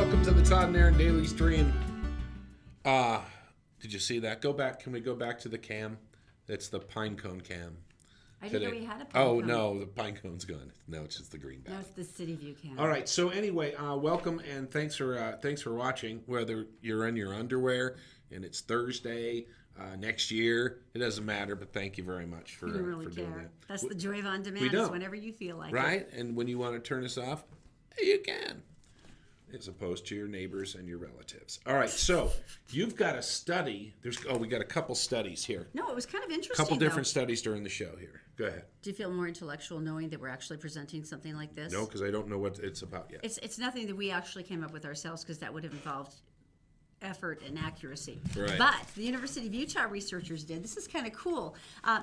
welcome to the Todd and Erin Daily Stream. Did you see that? Go back. Can we go back to the cam? It's the pine cone cam. I didn't know we had a pine cone. cone. No, the pine cone's gone. No, it's just the green back. No, it's the City View cam. All right. So anyway, welcome and thanks for watching. Whether you're in your underwear and it's Thursday next year, it doesn't matter. But thank you very much for doing that. That's the joy of on demand. Is whenever you feel like right? it. And when you want to turn us off, you can. As opposed to your neighbors and your relatives. All right, so you've got a study. We got a couple studies here. No, it was kind of interesting. A couple different studies during the show here. Go ahead. Do you feel more intellectual knowing that we're actually presenting something like this? No, because I don't know what it's about yet. It's nothing that we actually came up with ourselves, because that would have involved effort and accuracy. Right. But the University of Utah researchers did. This is kind of cool.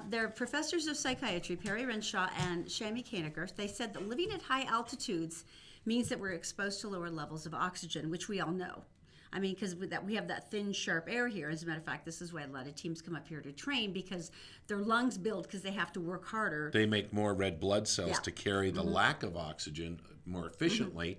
They're professors of psychiatry, Perry Renshaw and Shami Koeniger. They said that living at high altitudes means that we're exposed to lower levels of oxygen, which we all know. I mean, because we have that thin, sharp air here. As a matter of fact, this is why a lot of teams come up here to train, because their lungs build because they have to work harder. They make more red blood cells to carry the lack of oxygen more efficiently,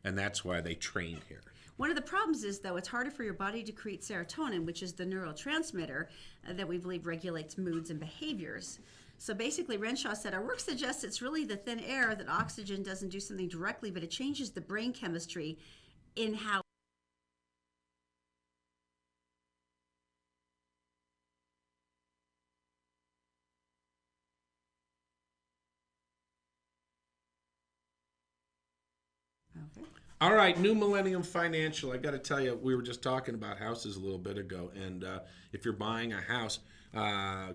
and that's why they train here. One of the problems is, though, it's harder for your body to create serotonin, which is the neurotransmitter that we believe regulates moods and behaviors. So basically, Renshaw said, our work suggests it's really the thin air, that oxygen doesn't do something directly, but it changes the brain chemistry in how All right, New Millennium Financial. I got to tell you, we were just talking about houses a little bit ago, and if you're buying a house,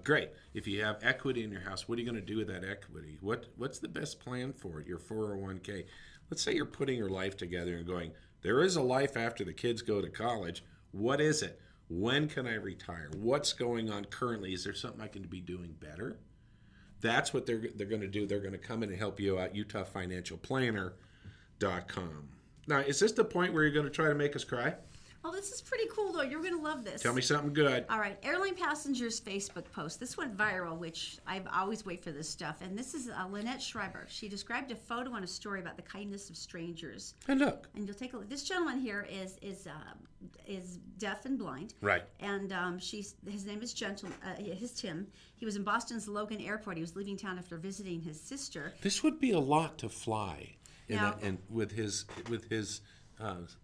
great. If you have equity in your house, what are you going to do with that equity? What's the best plan for it? Your 401k. Let's say you're putting your life together and going, there is a life after the kids go to college. What is it? When can I retire? What's going on currently? Is there something I can be doing better? That's what they're going to do. They're going to come in and help you out. UtahFinancialPlanner.com. Now, is this the point where you're going to try to make us cry? Oh, this is pretty cool, though. You're going to love this. Tell me something good. All right. Airline passengers' Facebook post. This went viral, which I always wait for this stuff. And this is Lynette Schreiber. She described a photo and a story about the kindness of strangers. And look. And you'll take a look. This gentleman here is deaf and blind. Right. And his name is Tim. He was in Boston's Logan Airport. He was leaving town after visiting his sister. This would be a lot to fly. And with his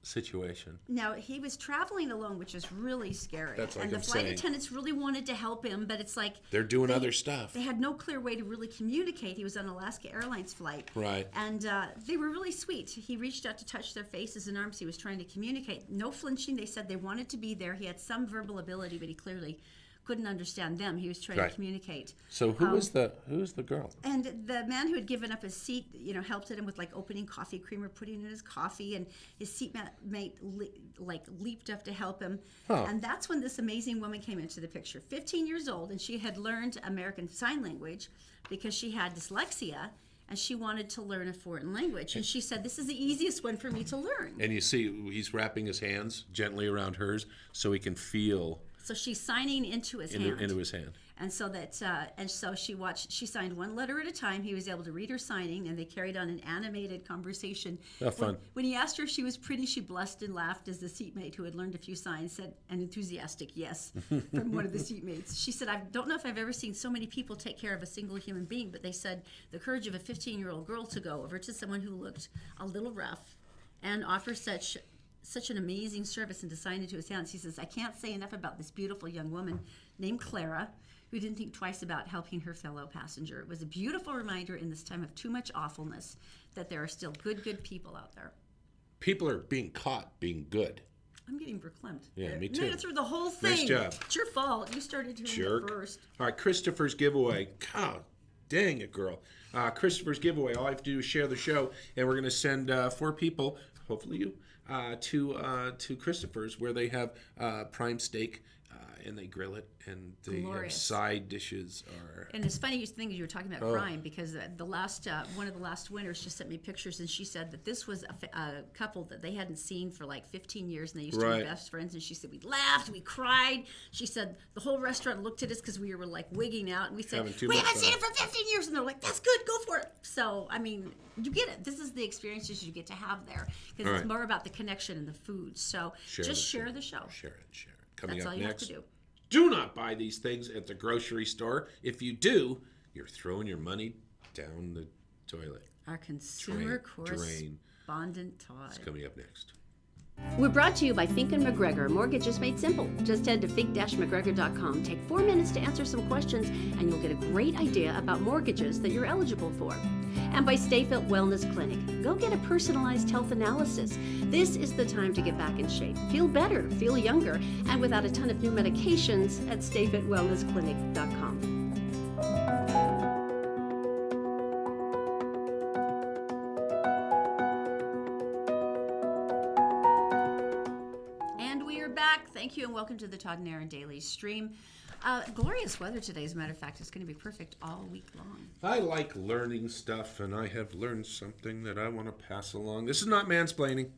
situation. Now, he was traveling alone, which is really scary. That's like and the flight attendants really wanted to help him, but it's like they're doing other stuff. They had no clear way to really communicate. He was on Alaska Airlines flight. Right. And they were really sweet. He reached out to touch their faces and arms. He was trying to communicate. No flinching. They said they wanted to be there. He had some verbal ability, but he clearly couldn't understand them. He was trying to communicate. So who was the girl? And the man who had given up his seat, helped him with like opening coffee creamer, putting in his coffee, and his seatmate leaped up to help him. Huh. And that's when this amazing woman came into the picture. 15 years old, and she had learned American Sign Language because she had dyslexia, and she wanted to learn a foreign language. And she said, this is the easiest one for me to learn. And you see, he's wrapping his hands gently around hers so he can feel. So she's signing into his hand. Into his hand. And so she signed one letter at a time. He was able to read her signing, and they carried on an animated conversation. Oh, fun. When he asked her if she was pretty, she blushed and laughed as the seatmate, who had learned a few signs, said an enthusiastic yes from one of the seatmates. She said, I don't know if I've ever seen so many people take care of a single human being, but they said the courage of a 15-year-old girl to go over to someone who looked a little rough and offer such an amazing service and to sign into his hands. He says, I can't say enough about this beautiful young woman named Clara, who didn't think twice about helping her fellow passenger. It was a beautiful reminder in this time of too much awfulness that there are still good people out there. People are being caught being good. I'm getting verklempt. Yeah, me too. Made it through the whole thing. Nice job. It's your fault. You started doing it first. All right, Christopher's giveaway. God dang it, girl. Christopher's giveaway. All I have to do is share the show, and we're going to send 4 people, hopefully you, to Christopher's, where they have prime steak and they grill it, and the Glorious. side dishes are. And it's funny you were talking about crime, because the last one of the last winners just sent me pictures, and she said that this was a couple that they hadn't seen for like 15 years, and they used to be best friends. And she said we laughed, we cried. She said the whole restaurant looked at us because we were like wigging out, and we said we haven't seen it for 15 years, and they're like, that's good, go for it. So I mean, you get it. This is the experiences you get to have there, because it's more about the connection and the food. So just share the show. Share it. Coming That's up all you next. have to do. Do not buy these things at the grocery store. If you do, you're throwing your money down the toilet. Our consumer correspondent, Todd. It's coming up next. We're brought to you by Fink & McGregor. Mortgages made simple. Just head to fink-mcgregor.com. Take 4 minutes to answer some questions, and you'll get a great idea about mortgages that you're eligible for. And by Stay Fit Wellness Clinic. Go get a personalized health analysis. This is the time to get back in shape. Feel better, feel younger, and without a ton of new medications at stayfitwellnessclinic.com. Thank you, and welcome to the Todd and Erin Daily Stream. Glorious weather today, as a matter of fact. It's going to be perfect all week long. I like learning stuff, and I have learned something that I want to pass along. This is not mansplaining.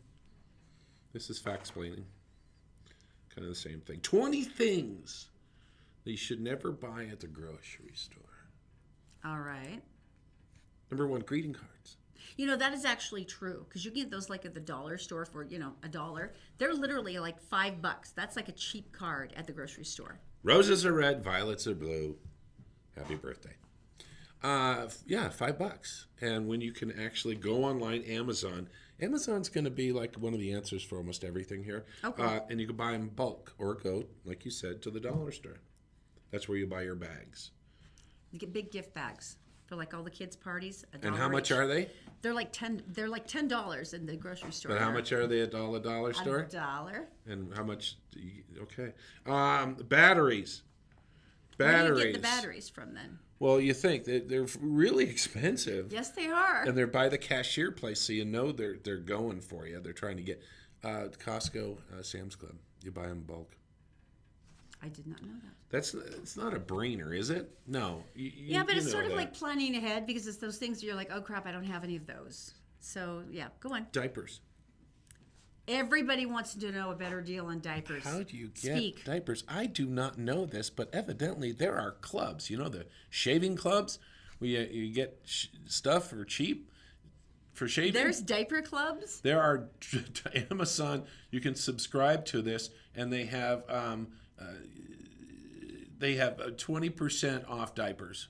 This is factsplaining. Kind of the same thing. 20 things that you should never buy at the grocery store. All right. Number 1, greeting cards. You know, that is actually true, because you get those like at the dollar store for, $1. They're literally like $5. That's like a cheap card at the grocery store. Roses are red, violets are blue. Happy birthday. Yeah, $5. And when you can actually go online, Amazon's going to be like one of the answers for almost everything here. Okay. And you can buy them in bulk, or go, like you said, to the dollar store. That's where you buy your bags. You get big gift bags for like all the kids' parties. And how much are they? They're like $10 in the grocery store. But how much are they at the dollar store? $1. And how much? Okay. Batteries. Where do you get the batteries from then? Well, you think they're really expensive. Yes, they are. And they're by the cashier place, so you know they're going for you. They're trying to get Costco, Sam's Club. You buy them in bulk. I did not know that. It's not a brainer, is it? No. Yeah, but it's sort of like planning ahead, because it's those things you're like, oh crap, I don't have any of those. So yeah, go on. Diapers. Everybody wants to know a better deal on diapers. How do you get diapers? I do not know this, but evidently there are clubs. You know, the shaving clubs where you get stuff for cheap for shaving. There's diaper clubs? There are Amazon. You can subscribe to this, and they have 20% off diapers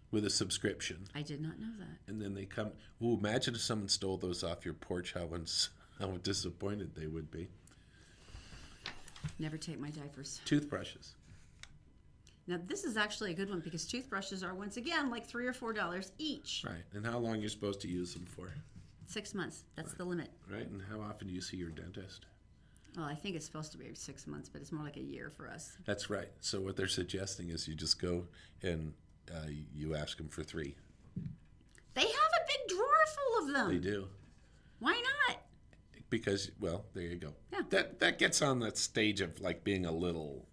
with a subscription. I did not know that. And then they come. Ooh, imagine if someone stole those off your porch. How disappointed they would be. Never take my diapers. Toothbrushes. Now, this is actually a good one, because toothbrushes are, once again, like $3 or $4 each. Right. And how long you're supposed to use them for? 6 months. That's the limit. Right. And how often do you see your dentist? Well, I think it's supposed to be 6 months, but it's more like a year for us. That's right. So what they're suggesting is you just go and you ask them for 3. They have a big drawer full of them. They do. Why not? Because, well, there you go. Yeah. That gets on that stage of like being a little.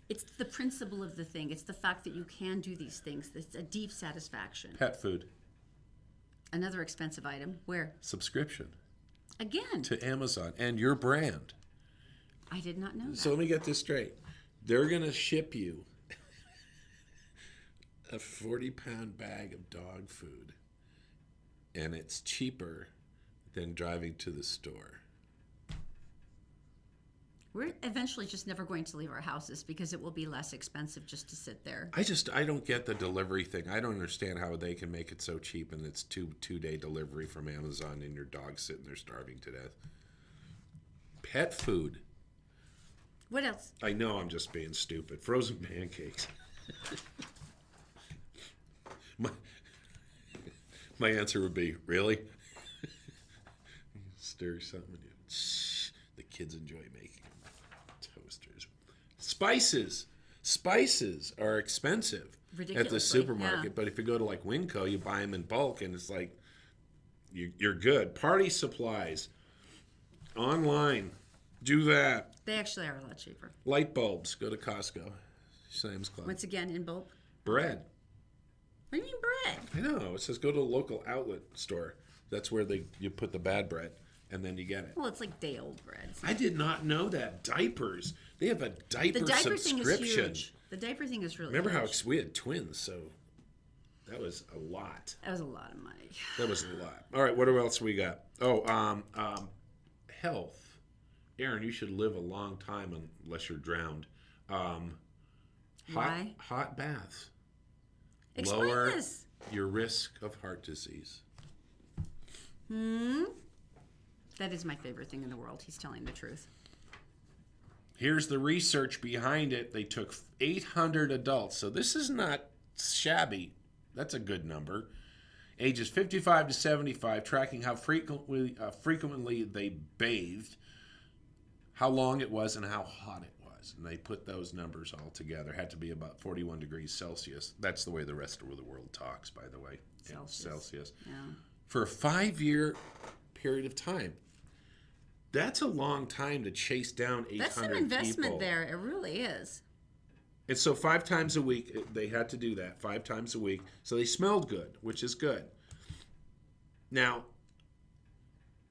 It's the principle of the thing. It's the fact that you can do these things. It's a deep satisfaction. Pet food. Another expensive item. Where? Subscription. Again. To Amazon and your brand. I did not know that. So let me get this straight. They're going to ship you a 40-pound bag of dog food, and it's cheaper than driving to the store. We're eventually just never going to leave our houses, because it will be less expensive just to sit there. I don't get the delivery thing. I don't understand how they can make it so cheap, and it's two-day delivery from Amazon, and your dog's sitting there starving to death. Pet food. What else? I know I'm just being stupid. Frozen pancakes. My answer would be, really? Stir something. The kids enjoy making toasters. Spices are expensive at the supermarket, but if you go to like Winco, you buy them in bulk, and it's like you're good. Party supplies online. Do that. They actually are a lot cheaper. Light bulbs. Go to Costco. Sam's Club. Once again, in bulk. Bread. What do you mean bread? I know. It says go to a local outlet store. That's where you put the bad bread, and then you get it. Well, it's like day-old bread. I did not know that. Diapers. They have a diaper The diaper thing subscription. is huge. The diaper thing is really Remember huge. how we had twins, so that was a lot. That was a lot of money. That was a lot. All right, what else we got? Oh, health. Erin, you should live a long time unless you're drowned. Why? Hot baths. Explain Lower this. your risk of heart disease. That is my favorite thing in the world. He's telling the truth. Here's the research behind it. They took 800 adults, so this is not shabby. That's a good number. Ages 55 to 75, tracking how frequently they bathed, how long it was, and how hot it was. And they put those numbers all together. Had to be about 41 degrees Celsius. That's the way the rest of the world talks, by the way. Celsius. Yeah. For a 5-year period of time. That's a long time to chase down 800 people. That's some investment there. It really is. And so 5 times a week, they had to do that, 5 times a week. So they smelled good, which is good. Now,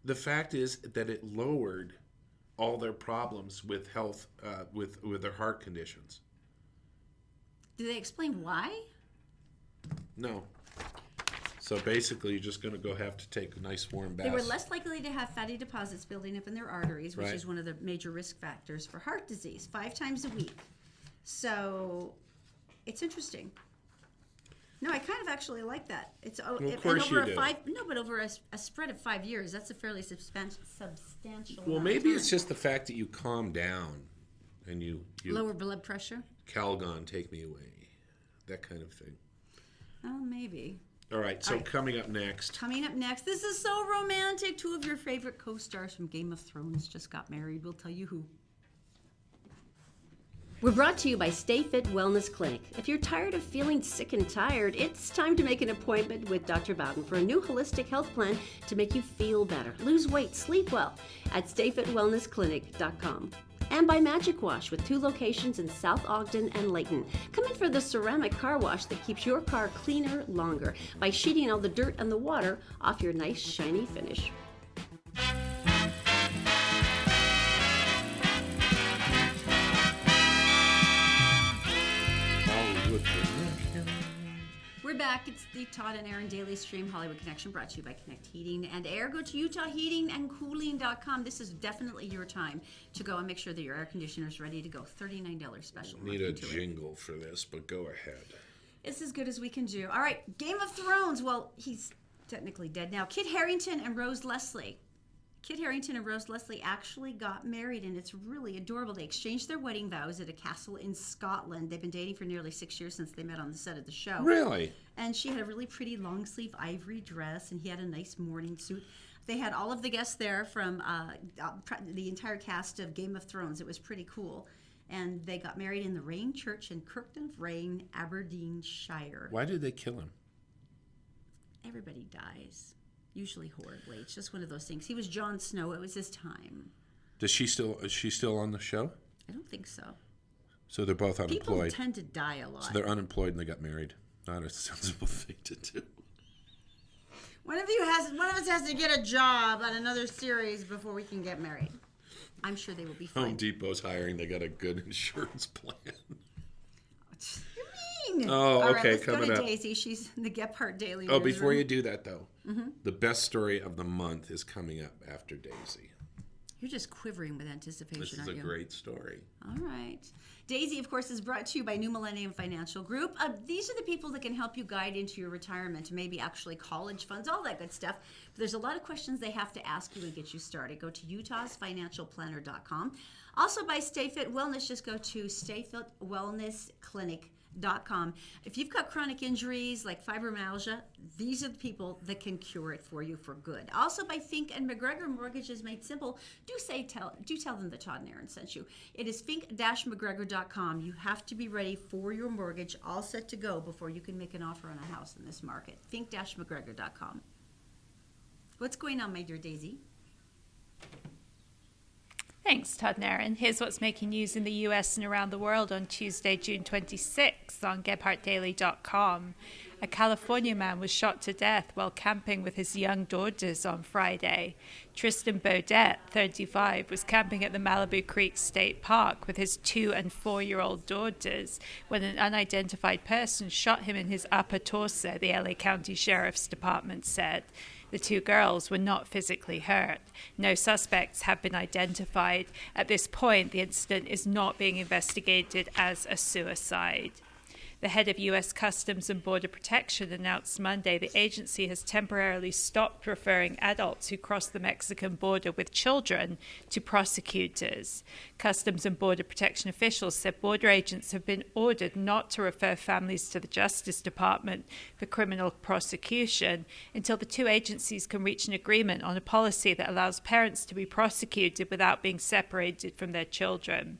the fact is that it lowered all their problems with health, with their heart conditions. Do they explain why? No. So basically, you're just going to have to take a nice warm bath. They were less likely to have fatty deposits building up in their arteries, which Right. is one of the major risk factors for heart disease, 5 times a week. So it's interesting. No, I kind of actually like that. It's of and course over you do. but over a spread of 5 years, that's a fairly substantial. Well, amount maybe of it's time. just the fact that you calm down and you Lower blood pressure. Calgon, take me away, that kind of thing. Oh, maybe. All right, so All right. coming up next. Coming up next, this is so romantic. 2 of your favorite co-stars from Game of Thrones just got married. We'll tell you who. We're brought to you by Stay Fit Wellness Clinic. If you're tired of feeling sick and tired, it's time to make an appointment with Dr. Bowden for a new holistic health plan to make you feel better, lose weight, sleep well at stayfitwellnessclinic.com. And by Magic Wash with 2 locations in South Ogden and Layton. Come in for the ceramic car wash that keeps your car cleaner longer by sheeting all the dirt and the water off your nice shiny finish. Hollywood Connection. We're back. It's the Todd and Erin Daily Stream Hollywood Connection brought to you by Connect Heating and Air. Go to UtahHeatingandCooling.com. This is definitely your time to go and make sure that your air conditioner is ready to go. $39 special. Need a Look into it. jingle for this, but go ahead. It's as good as we can do. All right, Game of Thrones. Well, he's technically dead now. Kit Harington and Rose Leslie. Kit Harington and Rose Leslie actually got married, and it's really adorable. They exchanged their wedding vows at a castle in Scotland. They've been dating for nearly 6 years since they met on the set of the show. Really? And she had a really pretty long sleeve ivory dress, and he had a nice morning suit. They had all of the guests there from the entire cast of Game of Thrones. It was pretty cool. And they got married in the Rain Church in Kirkton of Rain, Aberdeenshire. Why did they kill him? Everybody dies, usually horribly. It's just one of those things. He was Jon Snow. It was his time. Is she still on the show? I don't think so. So they're both People unemployed. tend to die a lot. So they're unemployed and they got married. Not a sensible thing to do. One of us has to get a job on another series before we can get married. I'm sure they will be fine. Home Depot's hiring. They got a good insurance plan. What do you mean? Oh, All right, okay, let's coming go to up. Daisy. She's in the Gephardt Daily Oh, before newsroom. you do that, though, the best story of the month is coming up after Daisy. You're just quivering with anticipation, This is aren't a you? great story. All right. Daisy, of course, is brought to you by New Millennium Financial Group. These are the people that can help you guide into your retirement, maybe actually college funds, all that good stuff. But there's a lot of questions they have to ask you and get you started. Go to utahsfinancialplanner.com. Also by StayFit Wellness, just go to stayfitwellnessclinic.com. If you've got chronic injuries like fibromyalgia, these are the people that can cure it for you for good. Also by Fink and McGregor, Mortgages Made Simple. Do tell them that Todd and Erin sent you. It is fink-mcgregor.com. You have to be ready for your mortgage, all set to go before you can make an offer on a house in this market. Fink-mcgregor.com. What's going on, my dear Daisy? Thanks, Todd and Erin. Here's what's making news in the US and around the world on Tuesday, June 26th on GebhardtDaily.com. A California man was shot to death while camping with his young daughters on Friday. Tristan Baudet, 35, was camping at the Malibu Creek State Park with his 2- and 4-year-old daughters when an unidentified person shot him in his upper torso, the LA County Sheriff's Department said. The 2 girls were not physically hurt. No suspects have been identified. At this point, the incident is not being investigated as a suicide. The head of U.S. Customs and Border Protection announced Monday the agency has temporarily stopped referring adults who cross the Mexican border with children to prosecutors. Customs and Border Protection officials said border agents have been ordered not to refer families to the Justice Department for criminal prosecution until the 2 agencies can reach an agreement on a policy that allows parents to be prosecuted without being separated from their children.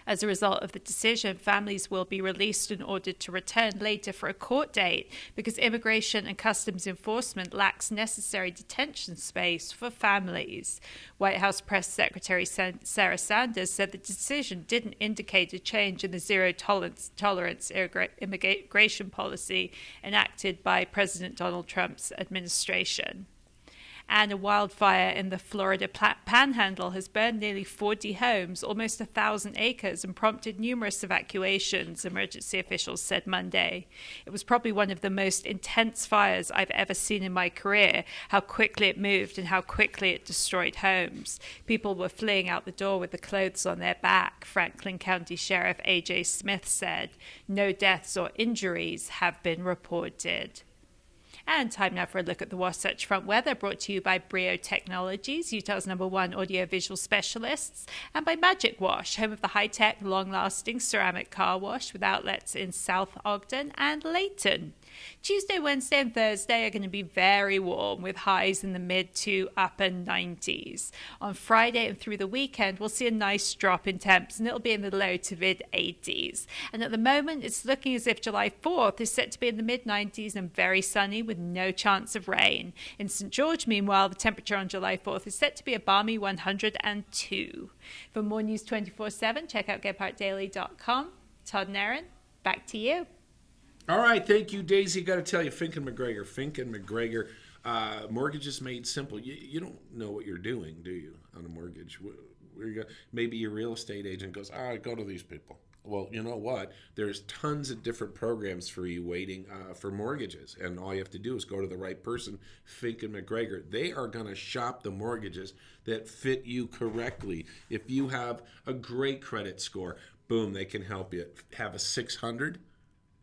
As a result of the decision, families will be released and ordered to return later for a court date because Immigration and Customs Enforcement lacks necessary detention space for families. White House Press Secretary Sarah Sanders said the decision didn't indicate a change in the zero-tolerance immigration policy enacted by President Donald Trump's administration. And a wildfire in the Florida Panhandle has burned nearly 40 homes, almost 1,000 acres, and prompted numerous evacuations, emergency officials said Monday. It was probably one of the most intense fires I've ever seen in my career, how quickly it moved and how quickly it destroyed homes. People were fleeing out the door with the clothes on their back, Franklin County Sheriff A.J. Smith said. No deaths or injuries have been reported. And time now for a look at the Wasatch Front weather, brought to you by Brio Technologies, Utah's #1 audiovisual specialists, and by Magic Wash, home of the high-tech, long-lasting ceramic car wash with outlets in South Ogden and Layton. Tuesday, Wednesday, and Thursday are going to be very warm with highs in the mid to upper 90s. On Friday and through the weekend, we'll see a nice drop in temps, and it'll be in the low to mid 80s. And at the moment, it's looking as if July 4th is set to be in the mid 90s and very sunny with no chance of rain. In St. George, meanwhile, the temperature on July 4th is set to be a balmy 102. For more news 24/7, check out GebhardtDaily.com. Todd and Erin, back to you. All right, thank you, Daisy. Got to tell you, Fink and McGregor, mortgages made simple. You don't know what you're doing, do you, on a mortgage? Maybe your real estate agent goes, all right, go to these people. Well, you know what? There's tons of different programs for you waiting for mortgages, and all you have to do is go to the right person, Fink and McGregor. They are going to shop the mortgages that fit you correctly. If you have a great credit score, boom, they can help you. Have a 600?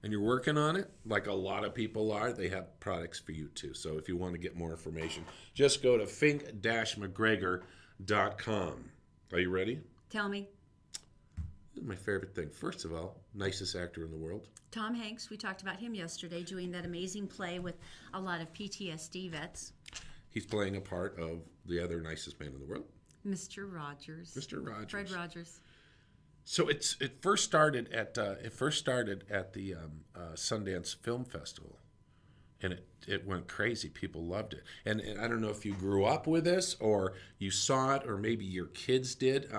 And you're working on it, like a lot of people are, they have products for you too. So if you want to get more information, just go to fink-mcgregor.com. Are you ready? Tell me. This is my favorite thing. First of all, nicest actor in the world. Tom Hanks, we talked about him yesterday, doing that amazing play with a lot of PTSD vets. He's playing a part of the other nicest man in the world. Mr. Rogers. Mr. Rogers. Fred Rogers. So it first started at the Sundance Film Festival, and it went crazy. People loved it, and I don't know if you grew up with this or you saw it or maybe your kids did.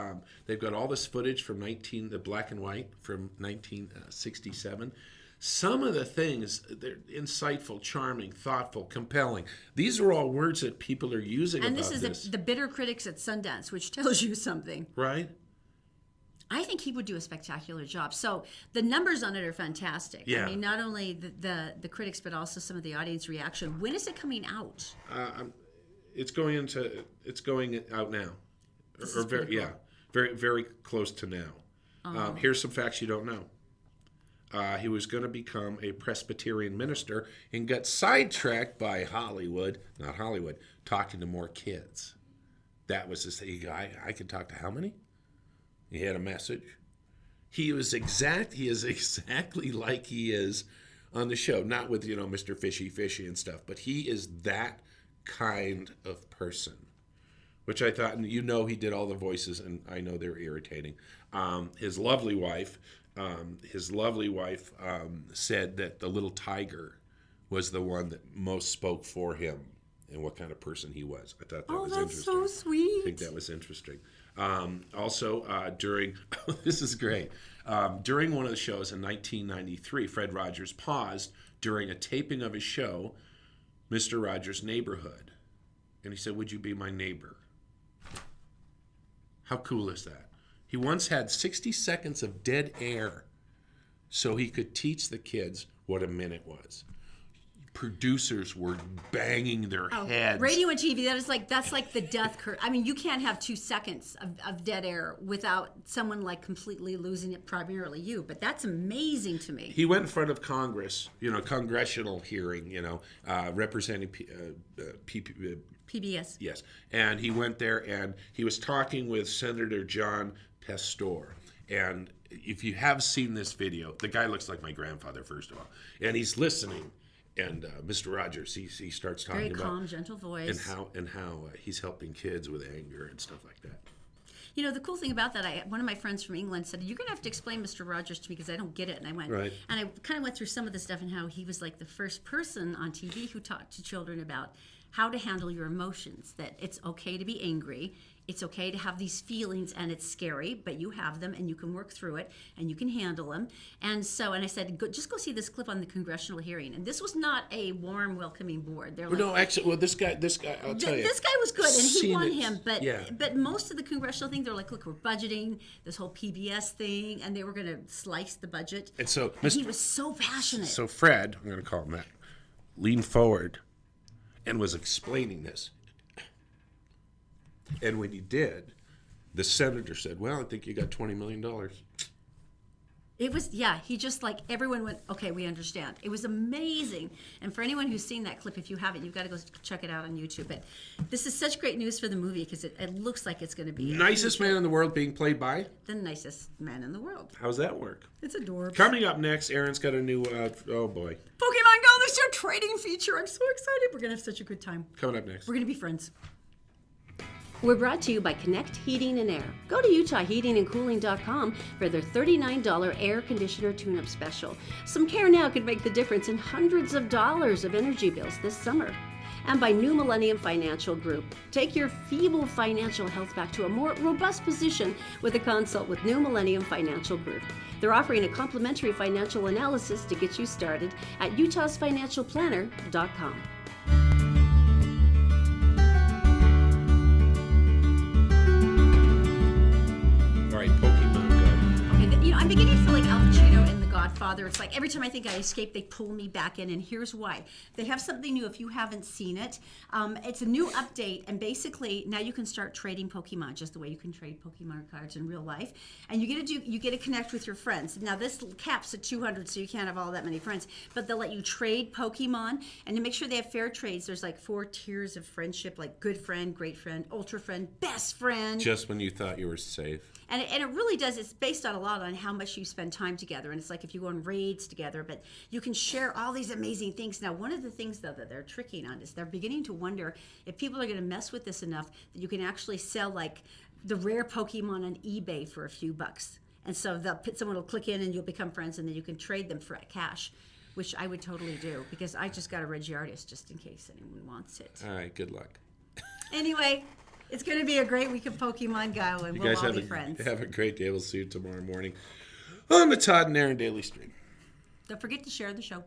They've got all this footage from the black and white from 1967. Some of the things, they're insightful, charming, thoughtful, compelling. These are all words that people are using. And this is the bitter critics at Sundance, which tells you something, right? I think he would do a spectacular job. So the numbers on it are fantastic. Yeah. I mean, not only the critics, but also some of the audience reaction. When is it coming out? It's going out now, very very close to now. Here's some facts you don't know. He was going to become a Presbyterian minister and got sidetracked by not Hollywood, talking to more kids. That was his thing. I could talk to how many? He had a message. He is exactly like he is on the show. Not with, Mr. Fishy and stuff, but he is that kind of person. Which I thought, and he did all the voices, and I know they're irritating. His lovely wife said that the little tiger was the one that most spoke for him and what kind of person he was. I thought that was interesting. Oh, that's so sweet. I think that was interesting. Also, during, this is great, during one of the shows in 1993, Fred Rogers paused during a taping of his show, Mr. Rogers' Neighborhood. And he said, "Would you be my neighbor?" How cool is that? He once had 60 seconds of dead air so he could teach the kids what a minute was. Producers were banging their heads. Radio and TV, that's like the death curve. I mean, you can't have 2 seconds of dead air without someone like completely losing it, primarily you. But that's amazing to me. He went in front of Congress, congressional hearing, representing PBS. Yes. And he went there and he was talking with Senator John Pastor. And if you have seen this video, the guy looks like my grandfather, first of all. And he's listening. And Mr. Rogers, he starts talking Very about calm, gentle voice, and how he's helping kids with anger and stuff like that. The cool thing about that, one of my friends from England said, "You're going to have to explain Mr. Rogers to me because I don't get it." And I went, right. And I kind of went through some of the stuff and how he was like the first person on TV who talked to children about how to handle your emotions, that it's okay to be angry. It's okay to have these feelings, and it's scary, but you have them, and you can work through it, and you can handle them. And I said, just go see this clip on the congressional hearing. And this was not a warm, welcoming board. They're like, no, actually, this guy, I'll tell you. This guy was good, and he won it. him. But yeah. but most of the congressional thing, they're like, look, we're budgeting this whole PBS thing, and they were going to slice the budget. And so he was so passionate. So Fred, I'm going to call him that, leaned forward and was explaining this. And when he did, the senator said, "Well, I think you got $20 million. It was, he just everyone went, okay, we understand. It was amazing. And for anyone who's seen that clip, if you haven't, you've got to go check it out on YouTube. But this is such great news for the movie because it looks like it's going to be Nicest man in the world being played by? the nicest man in the world. How's that work? It's adorable. Coming up next, Erin's got a new, oh boy. Pokemon Go, there's your trading feature. I'm so excited. We're going to have such a good time. Coming up next. We're going to be friends. We're brought to you by Connect Heating and Air. Go to UtahHeatingandCooling.com for their $39 air conditioner tune-up special. Some care now could make the difference in hundreds of dollars of energy bills this summer. And by New Millennium Financial Group. Take your feeble financial health back to a more robust position with a consult with New Millennium Financial Group. They're offering a complimentary financial analysis to get you started at UtahsFinancialPlanner.com. All right, Pokemon Go. Okay, I'm beginning to feel like Al Pacino in The Godfather. It's like every time I think I escape, they pull me back in, and here's why. They have something new if you haven't seen it. It's a new update, and basically now you can start trading Pokemon just the way you can trade Pokemon cards in real life. And you get to connect with your friends. Now this caps at 200, so you can't have all that many friends, but they'll let you trade Pokemon, and to make sure they have fair trades, there's like 4 tiers of friendship, like good friend, great friend, ultra friend, best friend. Just when you thought you were safe. And it really does. It's based on a lot on how much you spend time together. And it's like if you go on raids together, but you can share all these amazing things. Now, one of the things, though, that they're tricking on is they're beginning to wonder if people are going to mess with this enough that you can actually sell, like, the rare Pokemon on eBay for a few bucks. And so someone will click in and you'll become friends, and then you can trade them for cash, which I would totally do because I just got a Regiardius just in case anyone wants it. All right, good luck. Anyway. It's going to be a great week of Pokemon Go, and we'll all be friends. Have a great day. We'll see you tomorrow morning on the Todd and Erin Daily Stream. Don't forget to share the show.